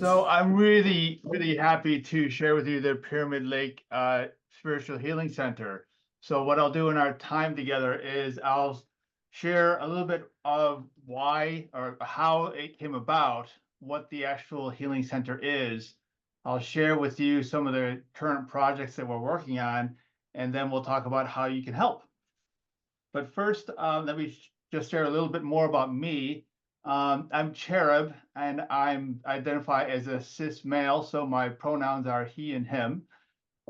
So I'm really happy to share with you the Pyramid Lake Spiritual Healing Center. So what I'll do in our time together is I'll share a little bit of why or how it came about, what the actual healing center is. I'll share with you some of the current projects that we're working on, and then we'll talk about how you can help. But first, let me just share a little bit more about me. I'm Cherub, and I'm identify as a cis male, so my pronouns are he and him.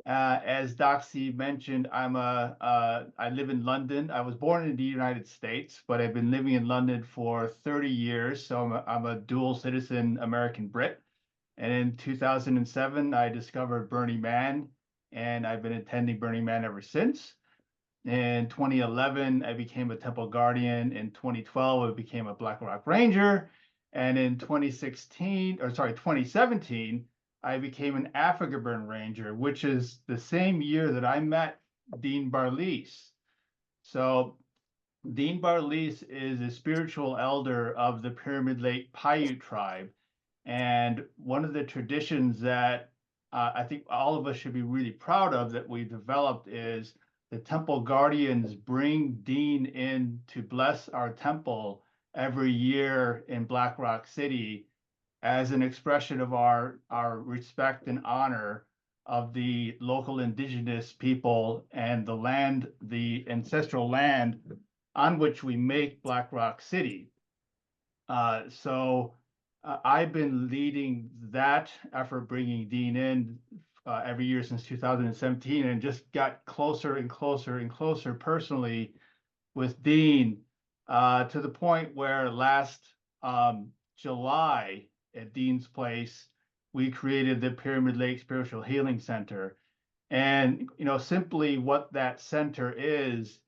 As Doxy mentioned, I live in London. I was born in the United States, but I've been living in London for 30 years, so I'm a dual citizen American Brit. And in 2007, I discovered Burning Man, and I've been attending Burning Man ever since. In 2011, I became a Temple Guardian. In 2012, I became a Black Rock Ranger. And in 2017, I became an Africa Burn Ranger, which is the same year that I met Dean Barlees. So Dean Barlees is a spiritual elder of the Pyramid Lake Paiute tribe. And one of the traditions that I think all of us should be really proud of that we developed is the Temple Guardians bring Dean in to bless our temple every year in Black Rock City as an expression of our respect and honor of the local indigenous people and the land, the ancestral land on which we make Black Rock City. I've been leading that effort, bringing Dean in every year since 2017, and just got closer and closer and closer personally with Dean to the point where last July at Dean's place, we created the Pyramid Lake Spiritual Healing Center. And, simply what that center is,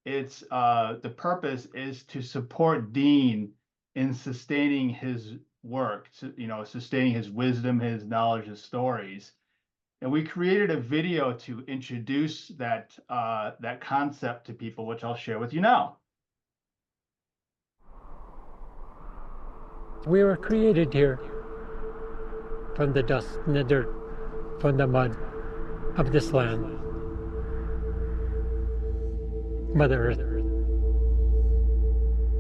it's the purpose is to support Dean in sustaining his work, sustaining his wisdom, his knowledge, his stories. And we created a video to introduce that concept to people, which I'll share with you now. We were created here from the dust and the dirt, from the mud of this land, Mother Earth.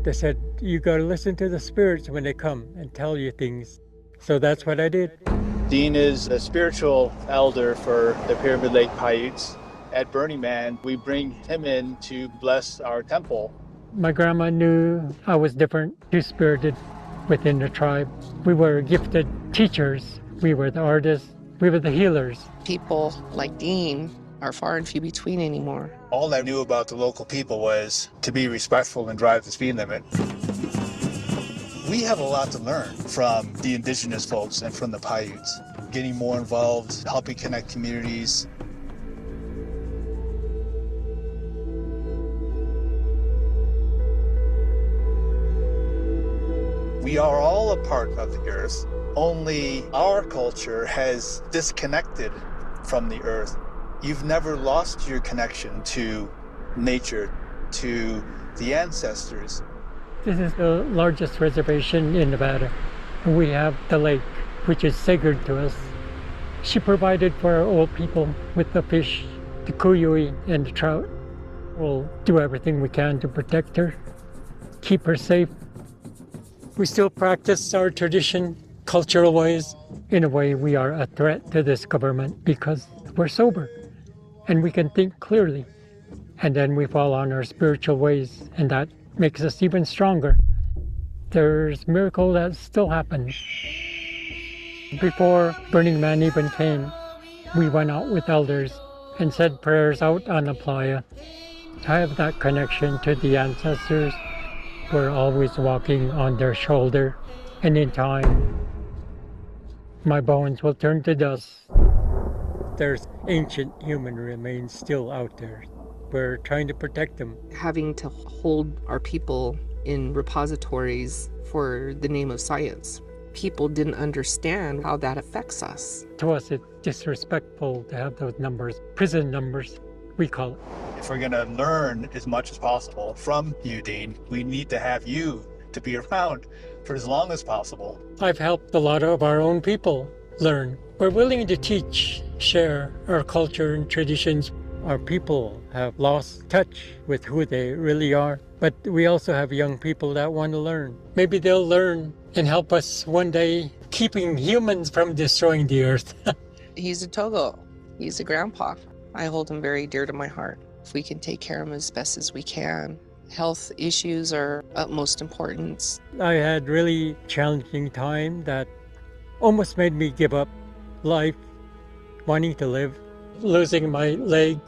They said, you got to listen to the spirits when they come and tell you things. So that's what I did. Dean is a spiritual elder for the Pyramid Lake Paiutes. At Burning Man, we bring him in to bless our temple. My grandma knew I was different, two-spirited within the tribe. We were gifted teachers. We were the artists. We were the healers. People like Dean are far and few between anymore. All I knew about the local people was to be respectful and drive the speed limit. We have a lot to learn from the indigenous folks and from the Paiutes, getting more involved, helping connect communities. We are all a part of the earth, only our culture has disconnected from the earth. You've never lost your connection to nature, to the ancestors. This is the largest reservation in Nevada. We have the lake, which is sacred to us. She provided for our old people with the fish, the kuyui, and the trout. We'll do everything we can to protect her, keep her safe. We still practice our tradition, cultural ways. In a way, we are a threat to this government because we're sober and we can think clearly. And then we fall on our spiritual ways, and that makes us even stronger. There's miracle that still happens. Before Burning Man even came, we went out with elders and said prayers out on the playa. I have that connection to the ancestors. We're always walking on their shoulder, and in time, my bones will turn to dust. There's ancient human remains still out there. We're trying to protect them. Having to hold our people in repositories for the name of science. People didn't understand how that affects us. To us, it's disrespectful to have those numbers, prison numbers, we call it. If we're going to learn as much as possible from you, Dean, we need to have you to be around for as long as possible. I've helped a lot of our own people learn. We're willing to teach, share our culture and traditions. Our people have lost touch with who they really are, but we also have young people that want to learn. Maybe they'll learn and help us one day keeping humans from destroying the earth. He's a Togo. He's a grandpa. I hold him very dear to my heart. If we can take care of him as best as we can. Health issues are utmost importance. I had really challenging time that almost made me give up life, wanting to live. Losing my leg,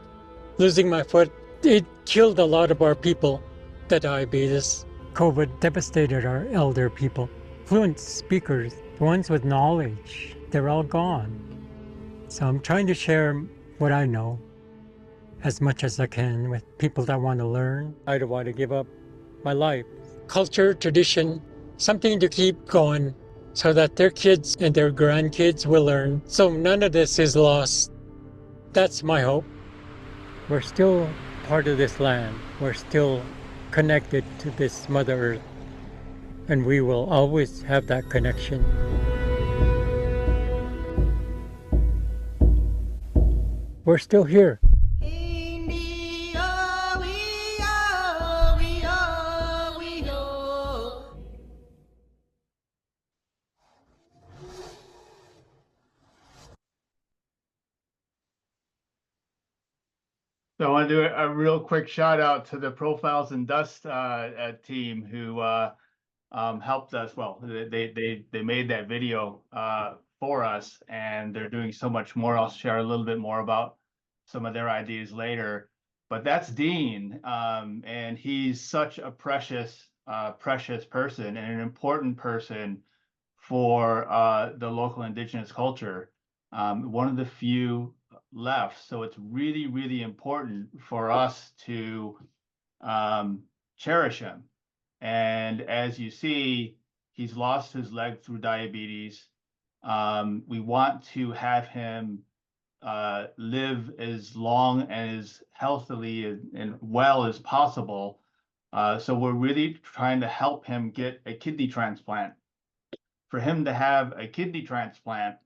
losing my foot, it killed a lot of our people, the diabetes. COVID devastated our elder people. Fluent speakers, the ones with knowledge, they're all gone. So I'm trying to share what I know as much as I can with people that want to learn. I don't want to give up my life. Culture, tradition, something to keep going so that their kids and their grandkids will learn. So none of this is lost. That's my hope. We're still part of this land. We're still connected to this Mother Earth. And we will always have that connection. We're still here. So I want to do a real quick shout out to the Profiles in Dust team who helped us. Well, they made that video for us, and they're doing so much more. I'll share a little bit more about some of their ideas later. But that's Dean, and he's such a precious person and an important person for the local indigenous culture. One of the few left. So it's really, really important for us to cherish him. And as you see, he's lost his leg through diabetes. We want to have him live as long and as healthily and well as possible. So we're really trying to help him get a kidney transplant. For him to have a kidney transplant,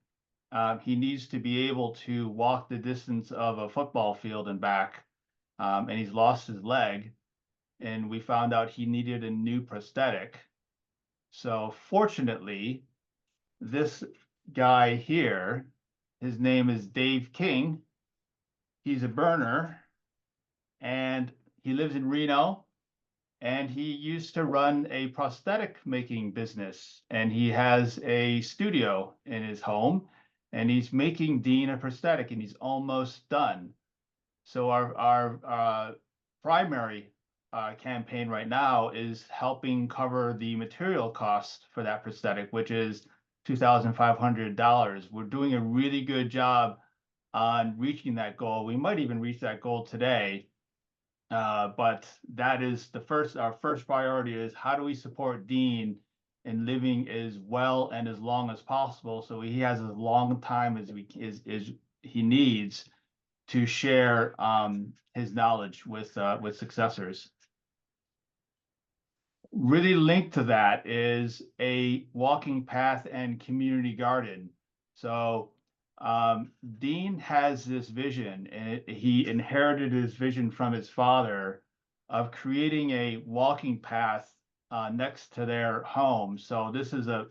he needs to be able to walk the distance of a football field and back, and he's lost his leg, and we found out he needed a new prosthetic. So fortunately, this guy here, his name is Dave King. He's a burner, and he lives in Reno, and he used to run a prosthetic making business, and he has a studio in his home. And he's making Dean a prosthetic, and he's almost done. So our primary campaign right now is helping cover the material cost for that prosthetic, which is $2,500. We're doing a really good job on reaching that goal. We might even reach that goal today. But that is our first priority is how do we support Dean in living as well and as long as possible, so he has as long time as he needs to share his knowledge with successors. Really linked to that is a walking path and community garden. So Dean has this vision, and he inherited his vision from his father of creating a walking path next to their home. So this is a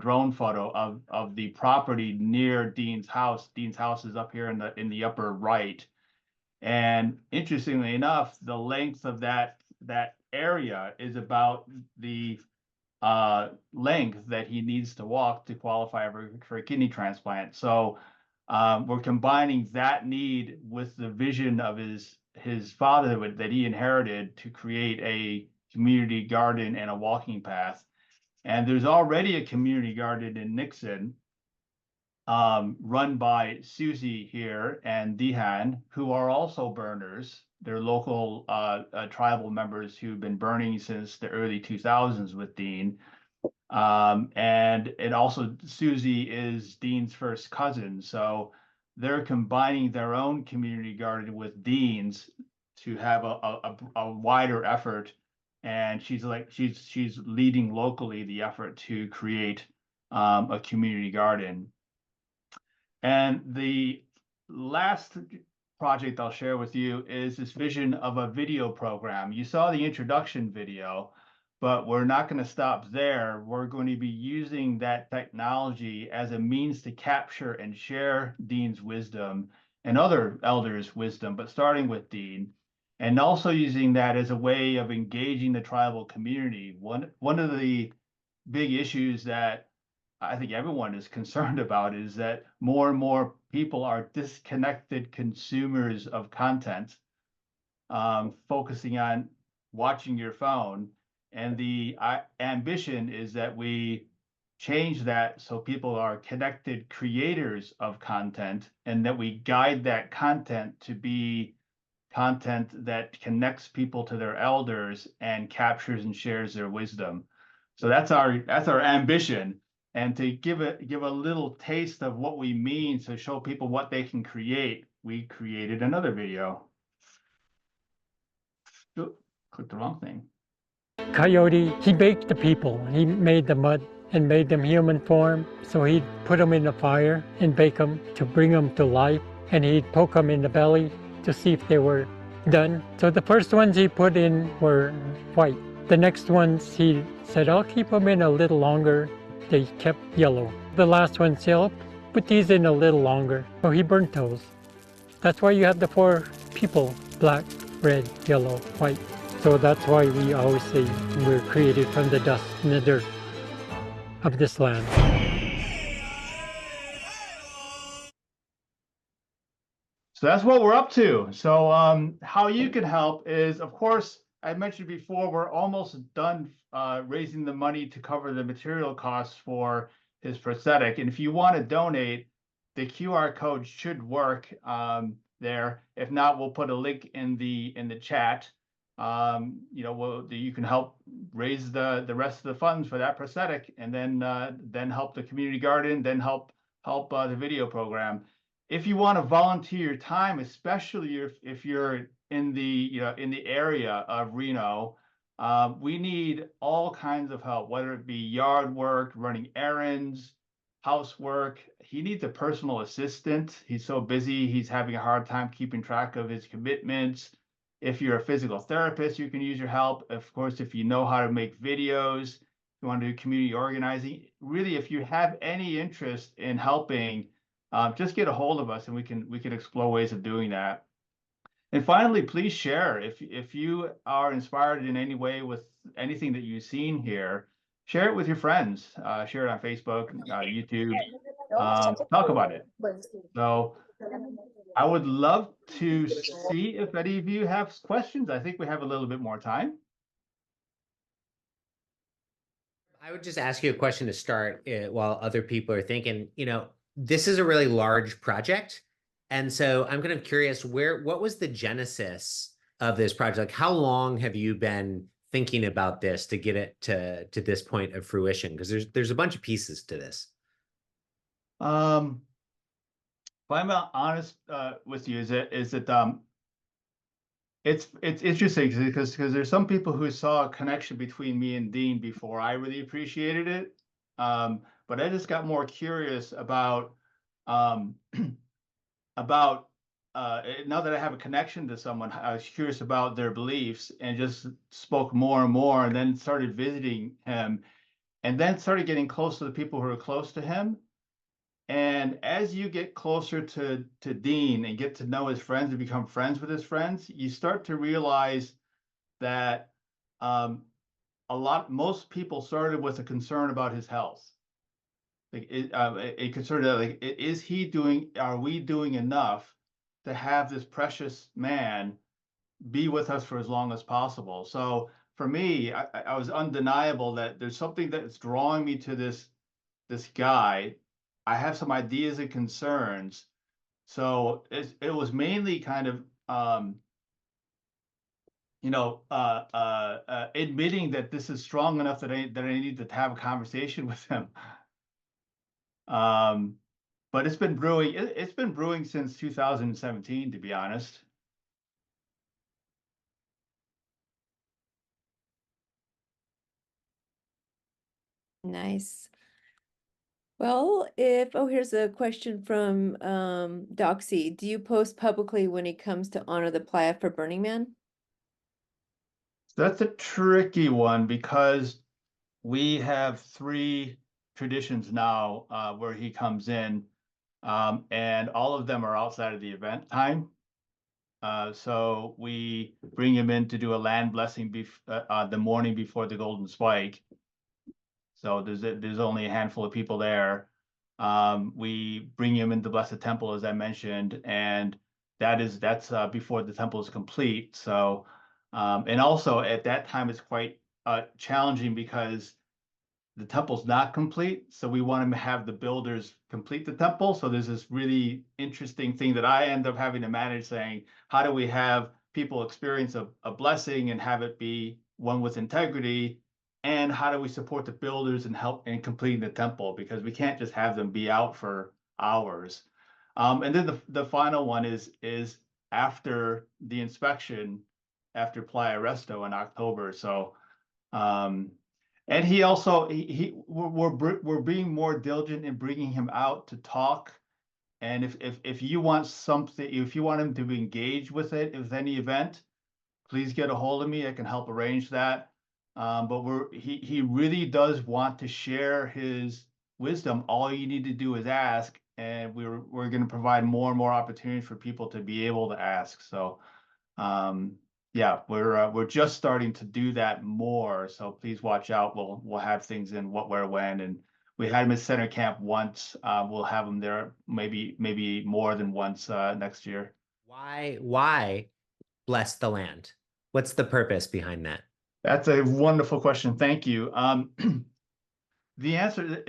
drone photo of the property near Dean's house. Dean's house is up here in the upper right. And interestingly enough, the length of that area is about the length that he needs to walk to qualify for a kidney transplant. So we're combining that need with the vision of his father that he inherited to create a community garden and a walking path. And there's already a community garden in Nixon run by Susie here and Dehan, who are also burners. They're local tribal members who've been burning since the early 2000s with Dean. And also Susie is Dean's first cousin. So they're combining their own community garden with Dean's to have a wider effort and she's leading locally the effort to create a community garden. And the last project I'll share with you is this vision of a video program. You saw the introduction video, but we're not going to stop there. We're going to be using that technology as a means to capture and share Dean's wisdom and other elders' wisdom, but starting with Dean, and also using that as a way of engaging the tribal community. One of the big issues that I think everyone is concerned about is that more and more people are disconnected consumers of content, focusing on watching your phone. And the ambition is that we change that so people are connected creators of content, and that we guide that content to be content that connects people to their elders and captures and shares their wisdom. So that's our ambition. And to give a little taste of what we mean, to show people what they can create, we created another video. Oops, clicked the wrong thing. Coyote, he baked the people. He made the mud and made them human form. So he'd put them in the fire and bake them to bring them to life. And he'd poke them in the belly to see if they were done. So the first ones he put in were white. The next ones he said, I'll keep them in a little longer. They kept yellow. The last one said, I'll put these in a little longer. So he burnt those. That's why you have the 4 people, black, red, yellow, white. So that's why we always say we're created from the dust and the dirt of this land. So that's what we're up to. So how you can help is, of course, I mentioned before, we're almost done raising the money to cover the material costs for his prosthetic. And if you want to donate, the QR code should work there. If not, we'll put a link in the chat. You can help raise the rest of the funds for that prosthetic, and then help the community garden, then help the video program. If you want to volunteer your time, especially if you're in the area of Reno, we need all kinds of help, whether it be yard work, running errands, housework. He needs a personal assistant. He's so busy, he's having a hard time keeping track of his commitments. If you're a physical therapist, you can use your help. Of course, if you know how to make videos, you want to do community organizing. Really, if you have any interest in helping, just get a hold of us and we can explore ways of doing that. And finally, please share. If you are inspired in any way with anything that you've seen here, share it with your friends. Share it on Facebook, YouTube. Talk about it. So I would love to see if any of you have questions. I think we have a little bit more time. I would just ask you a question to start while other people are thinking. This is a really large project. And so I'm kind of curious, what was the genesis of this project? Like, how long have you been thinking about this to get it to this point of fruition? Because there's a bunch of pieces to this. If I'm honest with you, is that it's interesting because there's some people who saw a connection between me and Dean before I really appreciated it. But I just got more curious about now that I have a connection to someone, I was curious about their beliefs and just spoke more and more, and then started visiting him, and then started getting close to the people who are close to him. And as you get closer to Dean and get to know his friends and become friends with his friends, you start to realize that most people started with a concern about his health. Like a concern that, like, are we doing enough to have this precious man be with us for as long as possible? So for me, I was undeniable that there's something that's drawing me to this guy. I have some ideas and concerns. So it was mainly kind of, admitting that this is strong enough that I need to have a conversation with him. But it's been brewing. It's been brewing since 2017, to be honest. Nice. Well, here's a question from Doxy. Do you post publicly when it comes to honor the playa for Burning Man? That's a tricky one because we have 3 traditions now where he comes in, and all of them are outside of the event time. So we bring him in to do a land blessing the morning before the Golden Spike. So there's only a handful of people there. We bring him into bless the temple, as I mentioned, and that's before the temple is complete. So, and also at that time it's quite challenging because the temple's not complete, so we want to have the builders complete the temple. So there's this really interesting thing that I end up having to manage, saying, how do we have people experience a blessing and have it be one with integrity? And how do we support the builders and help in completing the temple? Because we can't just have them be out for hours. And then the final one is after the inspection, after Playa Resto in October. So and he also we're being more diligent in bringing him out to talk. And if you want something, if you want him to engage with it, with any event, please get a hold of me. I can help arrange that. But he really does want to share his wisdom. All you need to do is ask, and we're going to provide more and more opportunities for people to be able to ask. So yeah, we're just starting to do that more. So please watch out. We'll have things in what, where, when, and we had him at Center Camp once. We'll have him there maybe more than once next year. Why bless the land? What's the purpose behind that? That's a wonderful question. Thank you. The answer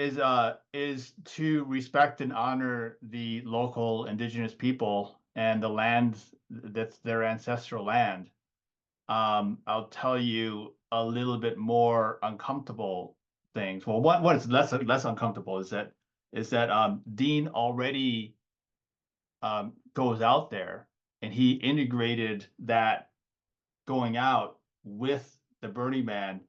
is to respect and honor the local indigenous people and the land that's their ancestral land. I'll tell you a little bit more uncomfortable things. Well, what is less uncomfortable is that Dean already goes out there and he integrated that going out with the Burning Man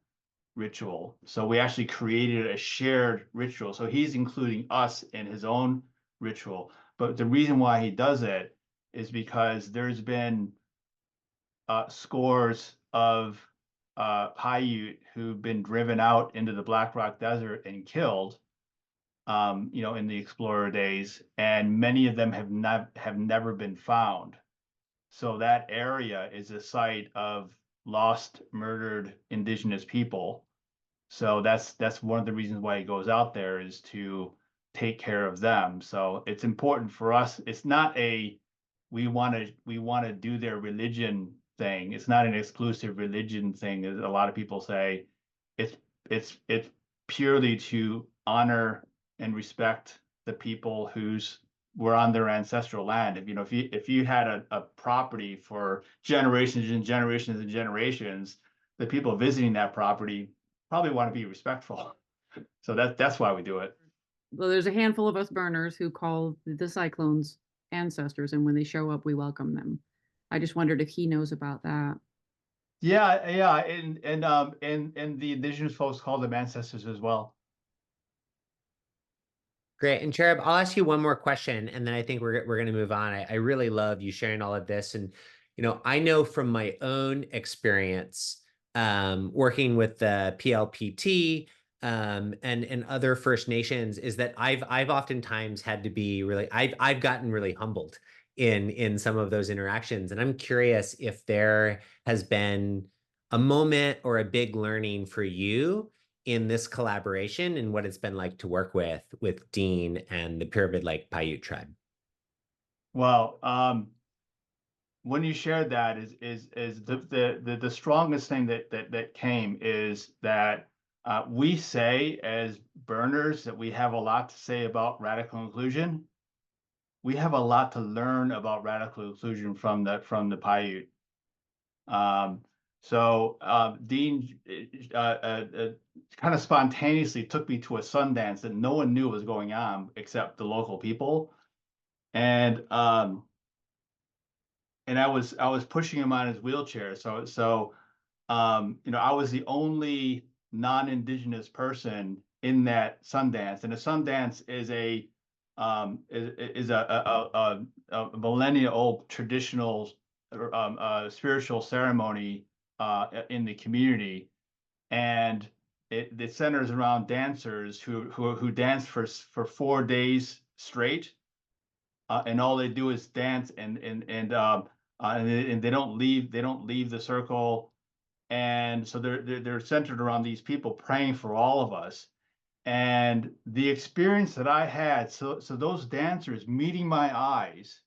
ritual. So we actually created a shared ritual. So he's including us in his own ritual. But the reason why he does it is because there's been scores of Paiute who've been driven out into the Black Rock Desert and killed, in the explorer days, and many of them have never been found. So that area is a site of lost, murdered indigenous people. So that's one of the reasons why he goes out there, is to take care of them. So it's important for us. It's not we want to do their religion thing. It's not an exclusive religion thing, as a lot of people say. It's purely to honor and respect the people who's were on their ancestral land. If you had a property for generations and generations and generations, the people visiting that property probably want to be respectful. So that's why we do it. Well, there's a handful of us burners who call the cyclones ancestors, and when they show up, we welcome them. I just wondered if he knows about that. Yeah, and the indigenous folks call them ancestors as well. Great. And Cherub, I'll ask you one more question, and then I think we're going to move on. I really love you sharing all of this. And, I know from my own experience working with the PLPT and other First Nations, is that I've oftentimes had to be I've gotten really humbled in some of those interactions. And I'm curious if there has been a moment or a big learning for you in this collaboration and what it's been like to work with Dean and the Pyramid Lake Paiute tribe. Well, when you shared that is the strongest thing that came is that we say as burners that we have a lot to say about radical inclusion. We have a lot to learn about radical inclusion from the Paiute. So Dean kind of spontaneously took me to a Sundance that no one knew was going on except the local people, and I was pushing him on his wheelchair. So I was the only non-indigenous person in that Sundance. And a Sundance is a millennia old traditional spiritual ceremony in the community, and it centers around dancers who dance for 4 days straight, and all they do is dance, and they don't leave the circle, and so they're centered around these people praying for all of us. And the experience that I had, so those dancers meeting my eyes,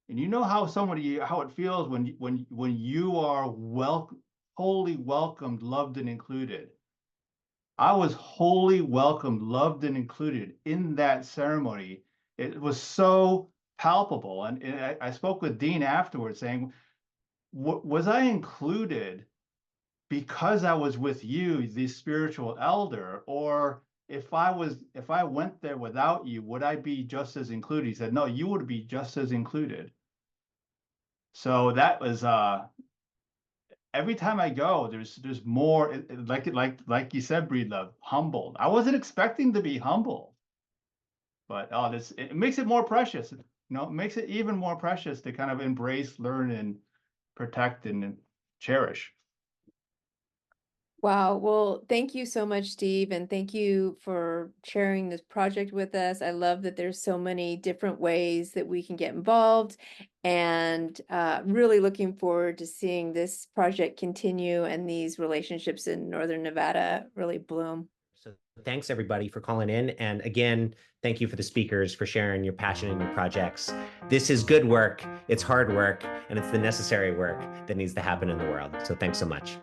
and you know how it feels when you are wholly welcomed, loved, and included. I was wholly welcomed, loved, and included in that ceremony. It was so palpable, and I spoke with Dean afterwards, saying, "Was I included because I was with you, the spiritual elder, or if I went there without you, would I be just as included?" He said, "No, you would be just as included." So that was every time I go, there's more, like you said, Breedlove, humbled. I wasn't expecting to be humbled, but it makes it more precious. You know, it makes it even more precious to kind of embrace, learn, and protect and cherish. Wow. Well, thank you so much, Steve, and thank you for sharing this project with us. I love that there's so many different ways that we can get involved, and really looking forward to seeing this project continue and these relationships in Northern Nevada really bloom. So thanks everybody for calling in. And again, thank you for the speakers for sharing your passion and your projects. This is good work, it's hard work, and it's the necessary work that needs to happen in the world. So thanks so much.